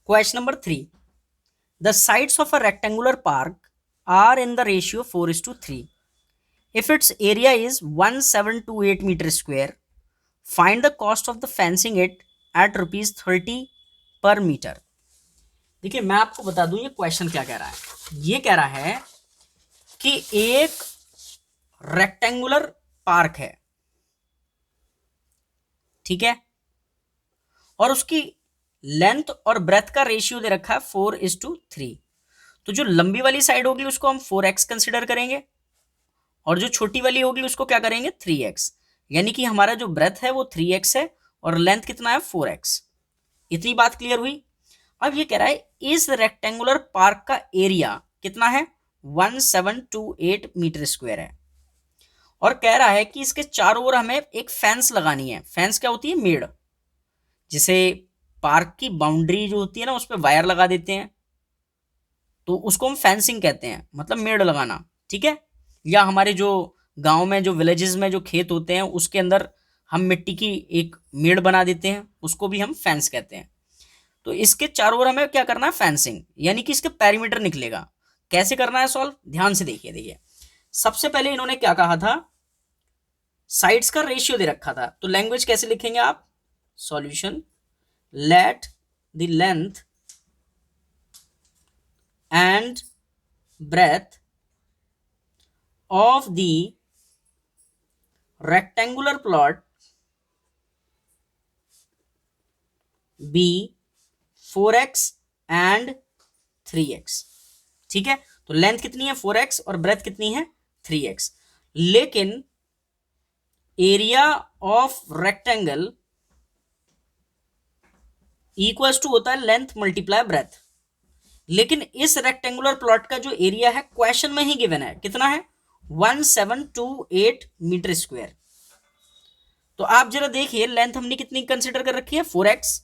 Question number 3. The sides of a rectangular park are in the ratio 4:3. If its area is 1728 meter square, find the cost of the fencing it at rupees 30 per meter. देखिए मैं आपको बता दूं ये question क्या कह रहा है। ये कह रहा है कि एक रेक्टेंगुलर पार्क है, ठीक है, और उसकी लेंथ और ब्रेथ का रेशियो दे रखा है 4:3। तो जो लंबी वाली साइड होगी उसको हम 4x कंसिडर करेंगे और जो छोटी वाली होगी उसको क्या करेंगे 3x, यानी कि हमारा जो ब्रेथ है वो 3x है और लेंथ कितना है 4x। इतनी बात क्लियर हुई। अब ये कह रहा है इस रेक्टेंगुलर पार्क का एरिया कितना है 1728 मीटर स्क्वायर है और कह रहा है कि इसके चारों ओर हमें एक फेंस लगानी है। फेंस क्या होती है, मेड़, जिसे पार्क की बाउंड्री जो होती है ना उस पर वायर लगा देते हैं तो उसको हम फेंसिंग कहते हैं, मतलब मेड़ लगाना, ठीक है। या हमारे जो गांव में जो विलेजेस में जो खेत होते हैं उसके अंदर हम मिट्टी की एक मेड़ बना देते हैं, उसको भी हम फेंस कहते हैं। तो इसके चारों ओर हमें क्या करना है फेंसिंग, यानी कि इसके पेरीमीटर निकलेगा। कैसे करना है सॉल्व, ध्यान से देखिए। देखिए सबसे पहले इन्होंने क्या कहा था, साइड्स का रेशियो दे रखा था, तो लैंग्वेज कैसे लिखेंगे आप, solution let the length and breadth of the rectangular plot be 4x and 3x, ठीक है। तो लेंथ कितनी है 4x और ब्रेथ कितनी है 3x, लेकिन area of rectangle equals to होता है लेंथ मल्टीप्लाई ब्रेथ। लेकिन इस रेक्टेंगुलर प्लॉट का जो एरिया है क्वेश्चन में ही गिवन है, कितना है 1728 मीटर स्क्वायर। तो आप जरा देखिए लेंथ हमने कितनी कंसिडर कर रखी है 4x,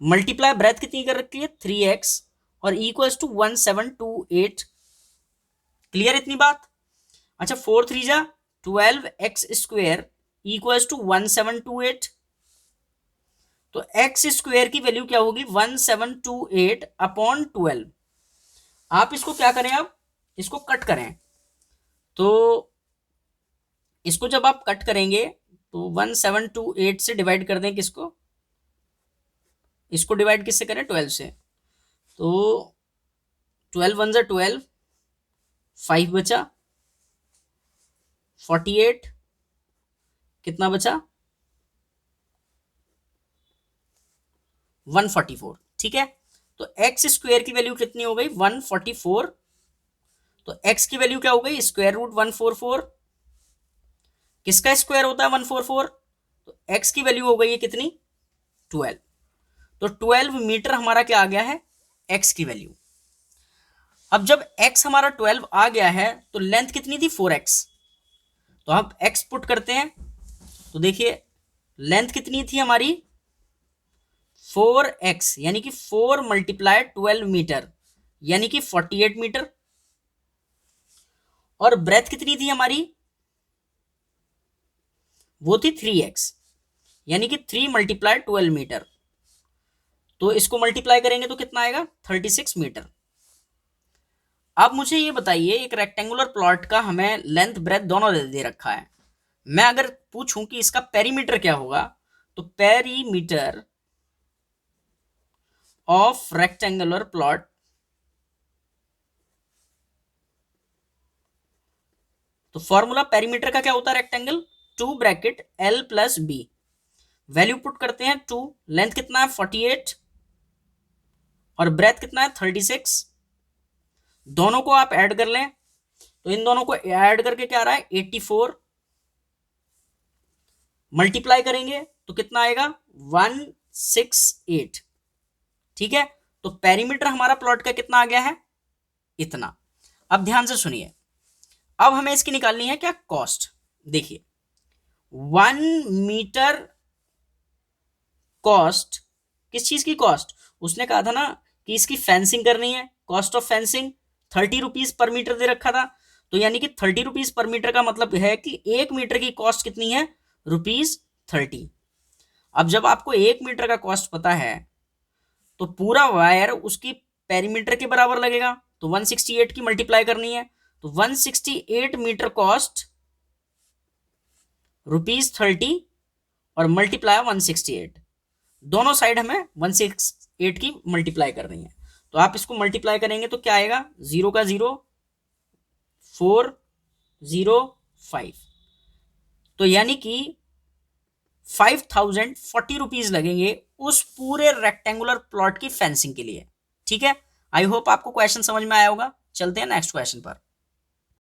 मल्टीप्लाई ब्रेथ कितनी कर रखी है 3x और इक्वल्स टू 1728। क्लियर इतनी बात। अच्छा 4 3 जा 12x स्क्वायर इक्वल्स टू 1728। तो x स्क्वायर की वैल्यू क्या होगी 1728 अपॉन 12। आप इसको क्या करें, अब इसको कट करें, तो इसको जब आप कट करेंगे तो 1728 से डिवाइड कर दें किसको, इसको डिवाइड किससे करें 12 से, तो 12 1 जा 12, 5 बचा 48, कितना बचा 144, ठीक है। तो एक्स स्क्वायर की वैल्यू कितनी हो गई 144, तो एक्स की वैल्यू क्या हो गई स्क्वायर रूट 144, किसका स्क्वायर होता है 144, तो एक्स की वैल्यू हो गई है कितनी 12। तो 12 मीटर हमारा क्या आ गया है एक्स की वैल्यू। अब जब x हमारा 12 आ गया है तो लेंथ कितनी थी 4x, तो हम x पुट करते हैं, तो देखिए लेंथ कितनी थी हमारी 4x, यानी कि 4 मल्टीप्लाई 12 मीटर, यानी कि 48 मीटर। और ब्रेथ कितनी थी हमारी, वो थी 3x, यानी कि 3 मल्टीप्लाई 12 मीटर। तो इसको मल्टीप्लाई करेंगे तो कितना आएगा 36 मीटर। अब मुझे ये बताइए एक रेक्टेंगुलर प्लॉट का हमें लेंथ ब्रेथ दोनों दे रखा है, मैं अगर पूछूं कि इसका पेरीमीटर क्या होगा, तो पेरीमीटर ऑफ रेक्टेंगुलर प्लॉट, तो फॉर्मूला पेरीमीटर का क्या होता है rectangle 2 bracket l plus b, value put करते हैं 2, लेंथ कितना है 48 और ब्रेथ कितना है 36, दोनों को आप ऐड कर लें तो इन दोनों को ऐड करके क्या आ रहा है 84, मल्टीप्लाई करेंगे तो कितना आएगा 168, ठीक है। तो पेरीमीटर हमारा प्लॉट का कितना आ गया है इतना। अब ध्यान से सुनिए, अब हमें इसकी निकालनी है क्या कॉस्ट। देखिए 1 मीटर कॉस्ट, किस चीज की कॉस्ट, उसने कहा था ना कि इसकी फेंसिंग करनी है, cost of fencing 30 rupees per metre दे रखा था, तो यानी कि 30 रुपीज पर मीटर का मतलब है कि 1 मीटर की कॉस्ट कितनी है ₹30। अब जब आपको 1 मीटर का कॉस्ट पता है तो पूरा वायर उसकी पेरीमीटर के बराबर लगेगा, तो 168 की मल्टीप्लाई करनी है, तो 168 मीटर कॉस्ट ₹30 और मल्टीप्लाई 168, दोनों साइड हमें 168 की मल्टीप्लाई करनी है। तो आप इसको मल्टीप्लाई करेंगे तो क्या आएगा, 0 का 0, 405, तो यानी कि 5040 लगेंगे उस पूरे रेक्टेंगुलर प्लॉट की फेंसिंग के लिए। ठीक है, आई होप आपको क्वेश्चन समझ में आया होगा। चलते हैं नेक्स्ट क्वेश्चन पर।